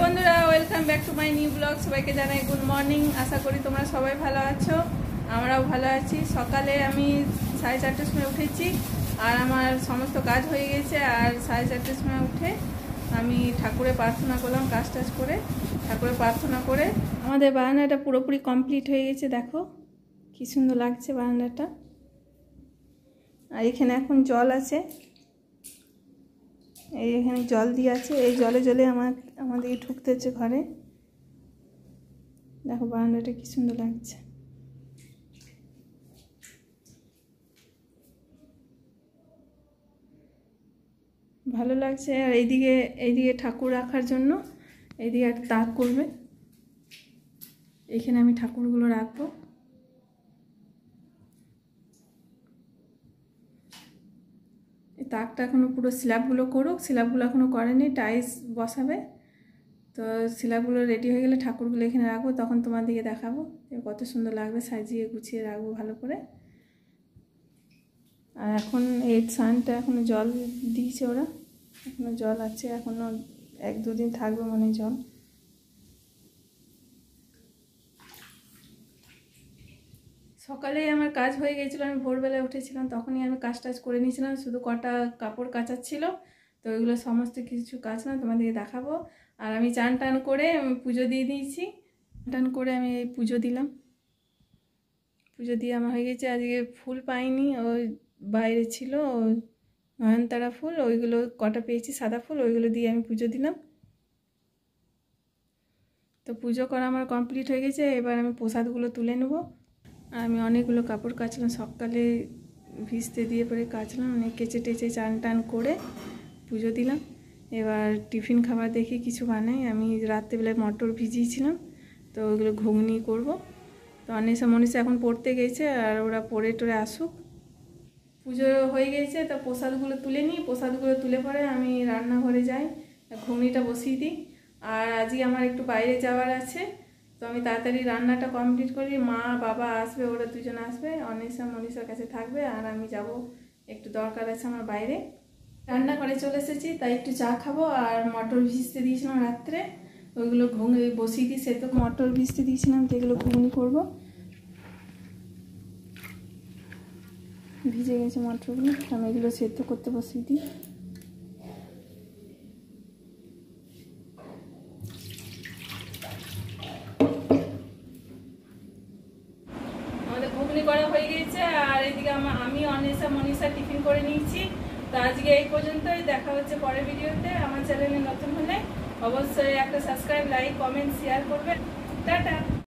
বন্ধুরা welcome back to my new blog. সবাইকে জানাই গুড মর্নিং। আশা করি তোমরা সবাই ভালো আছো, আমরাও ভালো আছি। সকালে আমি 4:30টার সময় উঠেছি আর আমার সমস্ত কাজ হয়ে গেছে। আর 4:30টার সময় উঠে আমি ঠাকুরে প্রার্থনা করলাম, কাজ টাজ করে ঠাকুরে প্রার্থনা করে আমাদের বারান্দাটা পুরোপুরি কমপ্লিট হয়ে গেছে। দেখো কি সুন্দর লাগছে বারান্দাটা। আর এখানে এখন জল আছে, এই এখানে জল দিয়ে আছে, এই জলে জলে আমাদেরকে ঢুকতে হচ্ছে ঘরে। দেখো বারান্দাটা কি সুন্দর লাগছে। ভালো লাগছে। আর এইদিকে ঠাকুর রাখার জন্য এইদিকে একটা তাক করবে, এখানে আমি ঠাকুরগুলো রাখবো। এই তাকটা এখনো পুরো স্ল্যাবগুলো করুক, স্ল্যাবগুলো এখনো করেনি, টাইলস বসাবে। তো স্ল্যাবগুলো রেডি হয়ে গেলে ঠাকুরগুলো এখানে রাখবো, তখন তোমাদেরকে দেখাবো কত সুন্দর লাগবে, সাজিয়ে গুছিয়ে রাখবো ভালো করে। আর এখন এই সানটা এখনো জল দিয়েছে ওরা, এখনো জল আছে, এখনো 1-2 দিন থাকবে মনে হয় জল। সকালেই আমার কাজ হয়ে গেছিলো, আমি ভোরবেলায় উঠেছিলাম, তখনই আমি কাজ টাজ করে নিয়েছিলাম, শুধু কটা কাপড় কাচার ছিল। তো ওইগুলো সমস্ত কিছু কাজ না তোমাদেরকে দেখাবো। আর আমি চান টান করে পুজো দিয়ে দিয়েছি, টান করে আমি এই পুজো দিলাম, পুজো দিয়ে আমার হয়ে গেছে। আজকে ফুল পাইনি, ওই বাইরে ছিল নয়নতারা ফুল, ওইগুলো কটা পেয়েছি সাদা ফুল, ওইগুলো দিয়ে আমি পুজো দিলাম। তো পুজো করা আমার কমপ্লিট হয়ে গেছে। এবার আমি প্রসাদগুলো তুলে নেব। আর আমি অনেকগুলো কাপড় কাচলাম, সকালে ভিজতে দিয়ে পরে কাচলাম, অনেক কেচে টেচে চান টান করে পুজো দিলাম। এবার টিফিন খাবার দেখি কিছু বানাই। আমি রাত্রেবেলায় মটর ভিজিয়েছিলাম, তো ওইগুলো ঘুগনি করব। তো অনেসা মনীষা এখন পড়তে গেছে, আর ওরা পড়ে টরে আসুক। পুজো হয়ে গেছে, তো প্রসাদগুলো তুলে নিই, প্রসাদগুলো তুলে পরে আমি রান্নাঘরে যাই, ঘুগনিটা বসিয়ে দিই। আর আজকে আমার একটু বাইরে যাওয়ার আছে, তো আমি তাড়াতাড়ি রান্নাটা কমপ্লিট করি। মা বাবা আসবে, ওরা দুজন আসবে, অনেসা মনীষার কাছে থাকবে, আর আমি যাব, একটু দরকার আছে আমার বাইরে। রান্না করে চলে এসেছি, তাই একটু চা খাবো। আর মটর ভিজতে দিয়েছিলাম রাত্রে, ওইগুলো বসিয়ে দিই সেদ্ধ। মটর ভিজতে দিয়েছিলাম, তো এগুলো ঘুগনি করবো। ভিজে গেছে মটরগুলো, আমি এগুলো সেদ্ধ করতে বসিয়ে দিই। আমাদের ঘুগনি করা হয়ে গেছে। আর এদিকে আমি অনেসা মনীষা টিফিন করে নিয়েছি। তো আজকে এই পর্যন্তই, দেখা হচ্ছে পরের ভিডিওতে। আমার চ্যানেলে নতুন হলে অবশ্যই একটা সাবস্ক্রাইব, লাইক, কমেন্ট, শেয়ার করবেন। টাটা।